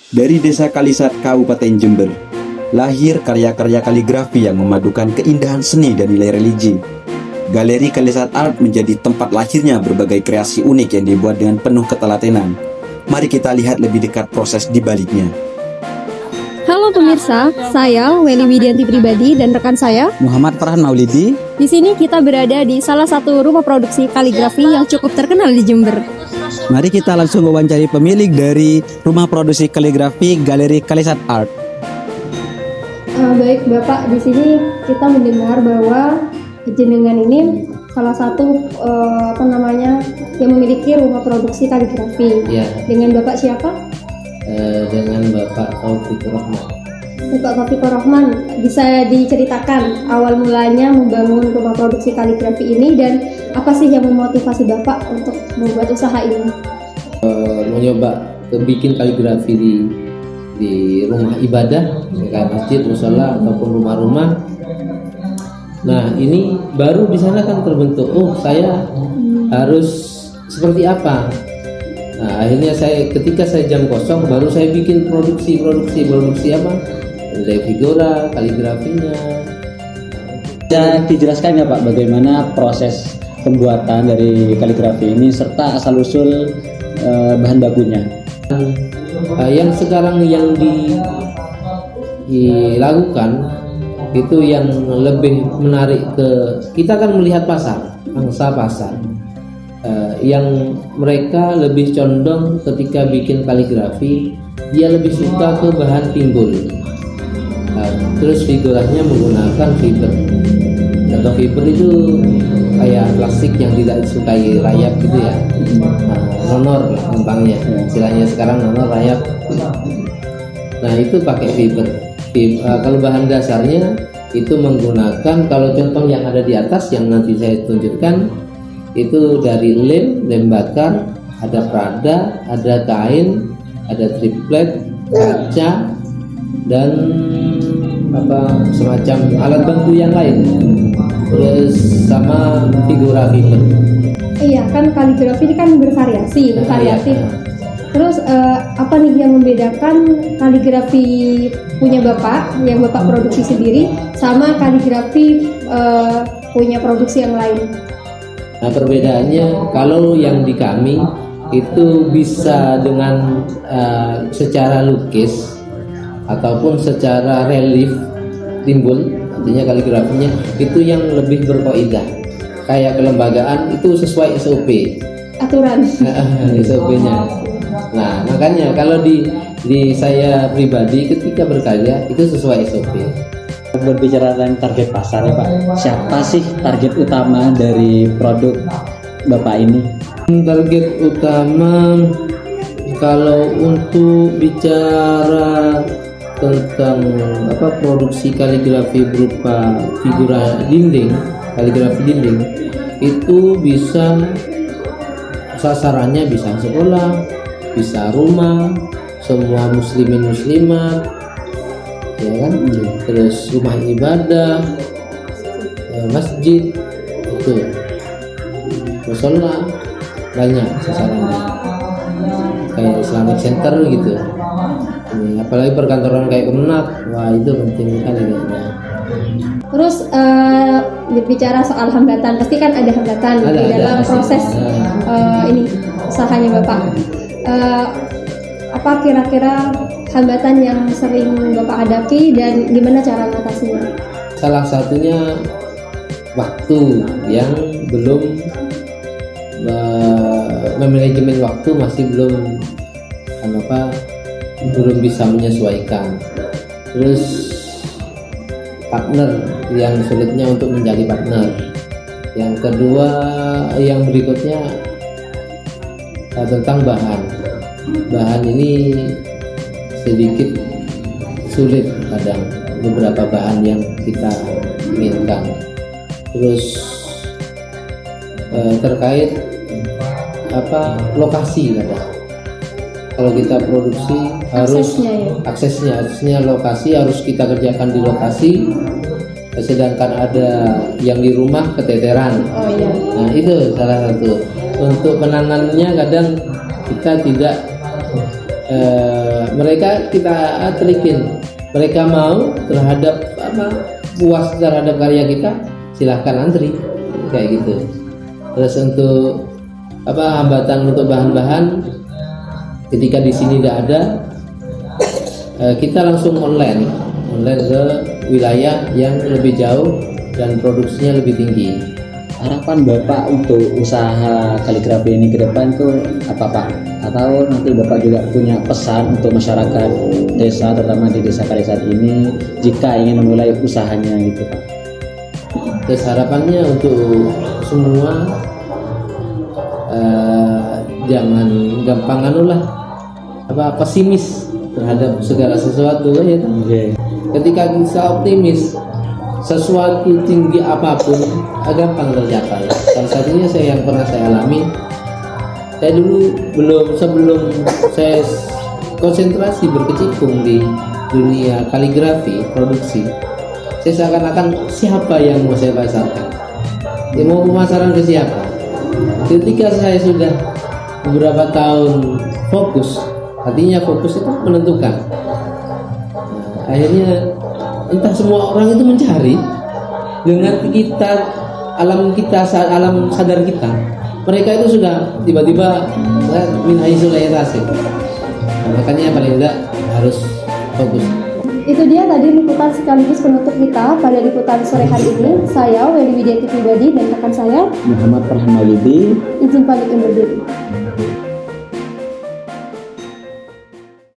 Dari Desa Kalisat, Kabupaten Jember, lahir karya-karya kaligrafi yang memadukan keindahan seni dan nilai religi. Galeri Kalisat Art menjadi tempat lahirnya berbagai kreasi unik yang dibuat dengan penuh ketelatenan. Mari kita lihat lebih dekat proses di baliknya. Halo pemirsa, saya Weli Widianti Pribadi dan rekan saya Muhammad Farhan Maulidi. Di sini kita berada di salah satu rumah produksi kaligrafi yang cukup terkenal di Jember. Mari kita langsung wawancari pemilik dari rumah produksi kaligrafi Galeri Kalisat Art. Baik Bapak, di sini kita mendengar bahwa jenengan ini salah satu yang memiliki rumah produksi kaligrafi. Ya, Dengan Bapak siapa? dengan Bapak Taufikur Rahman. Bapak Taufikur Rahman, bisa diceritakan awal mulanya membangun rumah produksi kaligrafi ini dan apa sih yang memotivasi Bapak untuk membuat usaha ini? Mencoba bikin kaligrafi di rumah ibadah, kayak masjid, musola ataupun rumah-rumah. Nah, ini baru di sana kan terbentuk. Oh, saya harus seperti apa? Nah, akhirnya ketika saya jam kosong baru saya bikin produksi apa? Dari figura, kaligrafinya. Bisa dijelaskan ya Pak bagaimana proses pembuatan dari kaligrafi ini serta asal-usul bahan bakunya? Yang sekarang yang dilakukan itu yang lebih menarik kita kan melihat pasar, angsa pasar. Yang mereka lebih condong ketika bikin kaligrafi, dia lebih suka ke bahan pinggul. Terus figuranya menggunakan fiber. Atau fiber itu kayak plastik yang tidak disukai rayap gitu ya. Nonor lah gampangnya. Istilahnya sekarang nonor rayap. Nah, itu pakai fiber. Kalau bahan dasarnya itu menggunakan, kalau contoh yang ada di atas yang nanti saya tunjukkan, itu dari lem bakar, ada prada, ada kain, ada triplet, kaca, dan semacam alat bantu yang lain, terus sama figura fiber. Iya kan, kaligrafi ini kan bervariatif. Iya. Terus apa nih yang membedakan kaligrafi punya Bapak yang Bapak produksi sendiri sama kaligrafi punya produksi yang lain? Nah, perbedaannya kalau yang di kami itu bisa dengan secara lukis ataupun secara relief timbul, artinya kaligrafinya itu yang lebih berkaidah. Kayak kelembagaan itu sesuai SOP. Aturan. SOP-nya. Nah, makanya kalau di saya pribadi ketika berkarya itu sesuai SOP. Berbicara tentang target pasar ya Pak, siapa sih target utama dari produk Bapak ini? Target utama kalau untuk bicara tentang produksi kaligrafi berupa figura dinding, kaligrafi dinding, itu bisa sasarannya bisa sekolah, bisa rumah, semua muslimin muslimat, ya kan, terus rumah ibadah, masjid, itu musola, banyak sasarannya, kayak Islamic Center gitu. Apalagi perkantoran kayak Kemenak, wah itu penting sekali kayaknya. Terus berbicara soal hambatan, pasti kan ada hambatan di dalam proses ini usahanya Bapak. Apa kira-kira hambatan yang sering Bapak hadapi dan gimana cara mengatasinya? Salah satunya waktu yang belum manajemen waktu masih belum bisa menyesuaikan. Terus partner yang sulitnya untuk mencari partner. Yang kedua, yang berikutnya tentang bahan. Bahan ini sedikit sulit kadang, beberapa bahan yang kita inginkan. Terus terkait lokasi kadang. Kalau kita produksi harus aksesnya lokasi harus kita kerjakan di lokasi, sedangkan ada yang di rumah keteteran. Nah, itu salah satu. Untuk penanganannya kadang kita tidak mereka kita telikin, mereka mau terhadap puas terhadap karya kita, silahkan antri kayak gitu. Terus untuk hambatan untuk bahan-bahan, ketika di sini tidak ada, kita langsung online ke wilayah yang lebih jauh dan produksinya lebih tinggi. Harapan Bapak untuk usaha kaligrafi ini ke depan tuh apa Pak? Atau nanti Bapak juga punya pesan untuk masyarakat desa, terutama di desa Kalisat ini, jika ingin memulai usahanya gitu Pak? Terus harapannya untuk semua jangan gampang pesimis terhadap segala sesuatu ya. Ketika kita optimis, sesuatu tinggi apapun gampang tercapai. Salah satunya yang pernah saya alami, saya dulu sebelum saya konsentrasi berkecimpung di dunia kaligrafi produksi, saya seakan-akan siapa yang mau saya pasarkan, mau pemasaran ke siapa. Ketika saya sudah beberapa tahun fokus, artinya fokus itu menentukan. Akhirnya entah semua orang itu mencari dengan kita, alam sadar kita, mereka itu sudah tiba-tiba min haitsu la yahtasib. Makanya paling tidak harus fokus. Itu dia tadi liputan sekaligus penutup kita pada liputan sore hari ini. Saya Weli Widiati Pribadi dan rekan saya Muhammad Farhan Maulidi izin pamit undur diri.